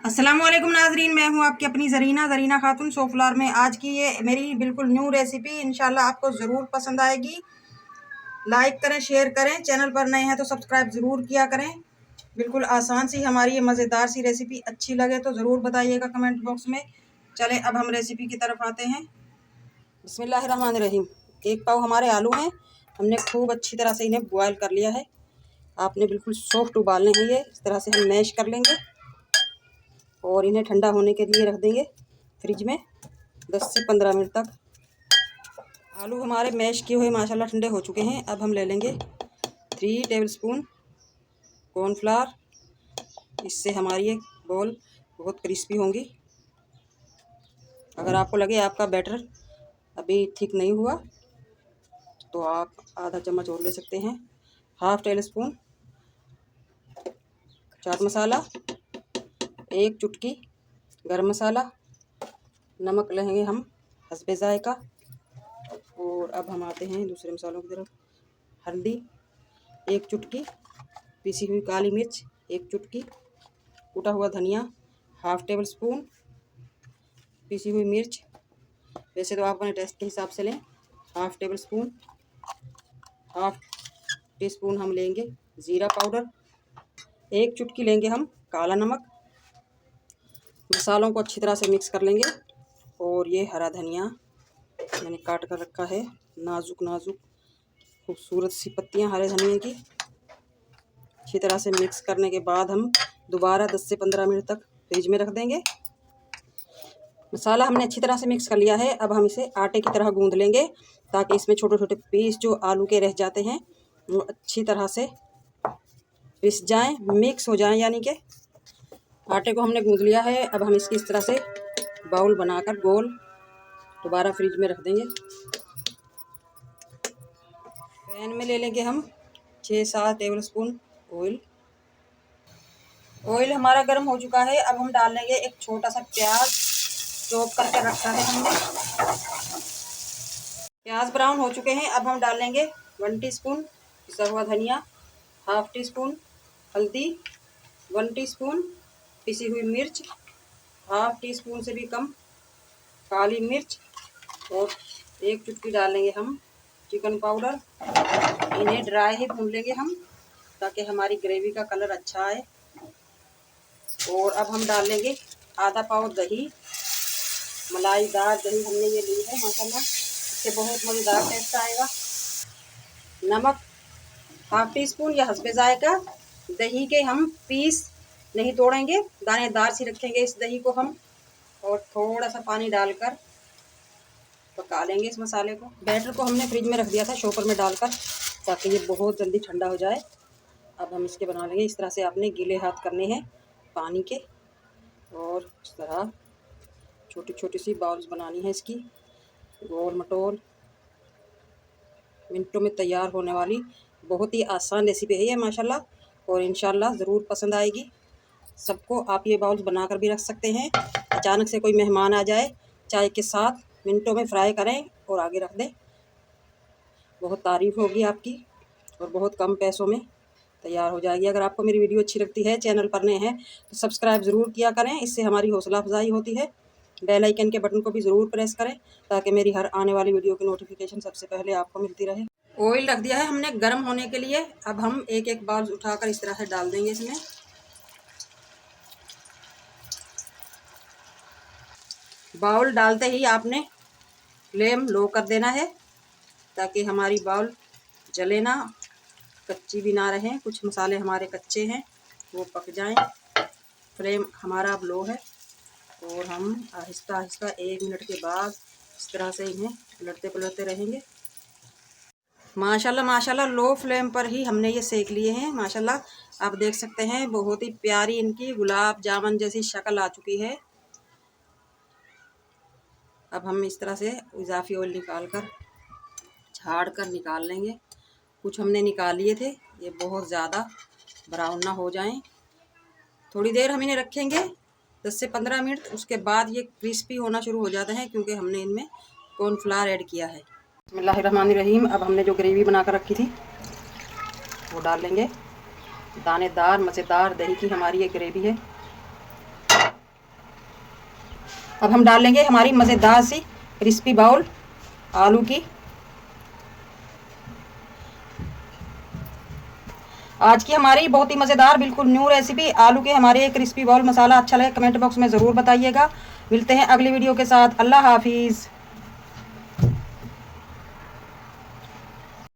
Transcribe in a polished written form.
अस्सलाम वालेकुम नाजरीन, मैं हूं आपकी अपनी ज़रीना खातून सोफलार में। आज की ये मेरी बिल्कुल न्यू रेसिपी इंशाल्लाह आपको ज़रूर पसंद आएगी। लाइक करें, शेयर करें, चैनल पर नए हैं तो सब्सक्राइब ज़रूर किया करें। बिल्कुल आसान सी हमारी ये मज़ेदार सी रेसिपी अच्छी लगे तो ज़रूर बताइएगा कमेंट बॉक्स में। चलें अब हम रेसिपी की तरफ आते हैं। बिस्मिल्लाहिर्रहमानिर्रहीम। 1 पाव हमारे आलू हैं, हमने खूब अच्छी तरह से इन्हें बॉयल कर लिया है। आपने बिल्कुल सॉफ्ट उबालने हैं ये, इस तरह से हम मैश कर लेंगे और इन्हें ठंडा होने के लिए रख देंगे फ्रिज में 10 से 15 मिनट तक। आलू हमारे मैश किए हुए माशाल्लाह ठंडे हो चुके हैं। अब हम ले लेंगे 3 टेबलस्पून कॉर्नफ्लावर। इससे हमारी ये बॉल बहुत क्रिस्पी होंगी। अगर आपको लगे आपका बैटर अभी ठीक नहीं हुआ तो आप आधा चम्मच और ले सकते हैं। हाफ टेबलस्पून चाट मसाला, 1 चुटकी गरम मसाला, नमक लेंगे हम हस्बे जायका। और अब हम आते हैं दूसरे मसालों की तरफ। हल्दी 1 चुटकी, पिसी हुई काली मिर्च 1 चुटकी, कूटा हुआ धनिया हाफ टेबल स्पून, पिसी हुई मिर्च वैसे तो आप अपने टेस्ट के हिसाब से लें, half table spoon. Half tea spoon हम लेंगे ज़ीरा पाउडर, 1 चुटकी लेंगे हम काला नमक। मसालों को अच्छी तरह से मिक्स कर लेंगे। और ये हरा धनिया मैंने काट कर रखा है, नाजुक नाजुक खूबसूरत सी पत्तियां हरे धनिया की। अच्छी तरह से मिक्स करने के बाद हम दोबारा 10 से 15 मिनट तक फ्रिज में रख देंगे। मसाला हमने अच्छी तरह से मिक्स कर लिया है। अब हम इसे आटे की तरह गूंद लेंगे ताकि इसमें छोटे छोटे पीस जो आलू के रह जाते हैं वो अच्छी तरह से पिस जाएं, मिक्स हो जाएं। यानी कि आटे को हमने गूंद लिया है। अब हम इसकी इस तरह से बाउल बनाकर गोल दोबारा फ्रिज में रख देंगे। पैन में ले लेंगे हम 6-7 टेबल स्पून ऑयल। ऑयल हमारा गर्म हो चुका है। अब हम डाल लेंगे एक छोटा सा प्याज चॉप करके रखा है हमने। प्याज ब्राउन हो चुके हैं। अब हम डाल लेंगे 1 टीस्पून पिसा हुआ धनिया, हाफ टी स्पून हल्दी, 1 टीस्पून पिसी हुई मिर्च, हाफ टी स्पून से भी कम काली मिर्च और 1 चुटकी डालेंगे हम चिकन पाउडर। इन्हें ड्राई ही भून लेंगे हम ताकि हमारी ग्रेवी का कलर अच्छा आए। और अब हम डाल लेंगे आधा पाव दही, मलाईदार दही हमने ये ली है माशाल्लाह, इससे बहुत मज़ेदार टेस्ट आएगा। नमक हाफ टी स्पून या हस्बे जायका। दही के हम पीस नहीं तोड़ेंगे, दानेदार सी रखेंगे इस दही को हम। और थोड़ा सा पानी डालकर पका लेंगे इस मसाले को। बैटर को हमने फ्रिज में रख दिया था शॉपर में डालकर ताकि ये बहुत जल्दी ठंडा हो जाए। अब हम इसके बना लेंगे। इस तरह से आपने गीले हाथ करने हैं पानी के और इस तरह छोटी छोटी सी बाउल्स बनानी है इसकी। गोल मटोल मिनटों में तैयार होने वाली बहुत ही आसान रेसिपी है ये माशाल्लाह। और इंशाल्लाह ज़रूर पसंद आएगी सबको। आप ये बाउल्स बनाकर भी रख सकते हैं। अचानक से कोई मेहमान आ जाए, चाय के साथ मिनटों में फ्राई करें और आगे रख दें, बहुत तारीफ़ होगी आपकी और बहुत कम पैसों में तैयार हो जाएगी। अगर आपको मेरी वीडियो अच्छी लगती है, चैनल पर नए हैं तो सब्सक्राइब ज़रूर किया करें, इससे हमारी हौसला अफजाई होती है। बेल आइकन के बटन को भी ज़रूर प्रेस करें ताकि मेरी हर आने वाली वीडियो की नोटिफिकेशन सबसे पहले आपको मिलती रहे। ऑयल रख दिया है हमने गर्म होने के लिए। अब हम एक एक बाउल उठाकर इस तरह से डाल देंगे इसमें। बाउल डालते ही आपने फ्लेम लो कर देना है ताकि हमारी बाउल जले ना, कच्ची भी ना रहें। कुछ मसाले हमारे कच्चे हैं वो पक जाएं। फ्लेम हमारा अब लो है और हम आहिस्ता आहिस्ता 1 मिनट के बाद इस तरह से इन्हें पलटते पलटते रहेंगे। माशाल्लाह माशाल्लाह लो फ्लेम पर ही हमने ये सेक लिए हैं माशाल्लाह। आप देख सकते हैं बहुत ही प्यारी इनकी गुलाब जामुन जैसी शक्ल आ चुकी है। अब हम इस तरह से इजाफी ऑयल निकाल कर झाड़ कर निकाल लेंगे। कुछ हमने निकाल लिए थे, ये बहुत ज़्यादा ब्राउन ना हो जाएं। थोड़ी देर हम इन्हें रखेंगे 10 से 15 मिनट, उसके बाद ये क्रिस्पी होना शुरू हो जाते हैं क्योंकि हमने इनमें कॉर्नफ्लावर ऐड किया है। बिस्मिल्लाहिर्रहमानिर्रहीम। अब हमने जो ग्रेवी बना कर रखी थी वो डाल लेंगे। दानेदार मज़ेदार दही की हमारी ये ग्रेवी है। अब हम डाल लेंगे हमारी मज़ेदार सी क्रिस्पी बाउल आलू की। आज की हमारी बहुत ही मज़ेदार बिल्कुल न्यू रेसिपी आलू के हमारे क्रिस्पी बाउल मसाला अच्छा लगे कमेंट बॉक्स में ज़रूर बताइएगा। मिलते हैं अगली वीडियो के साथ। अल्लाह हाफिज़।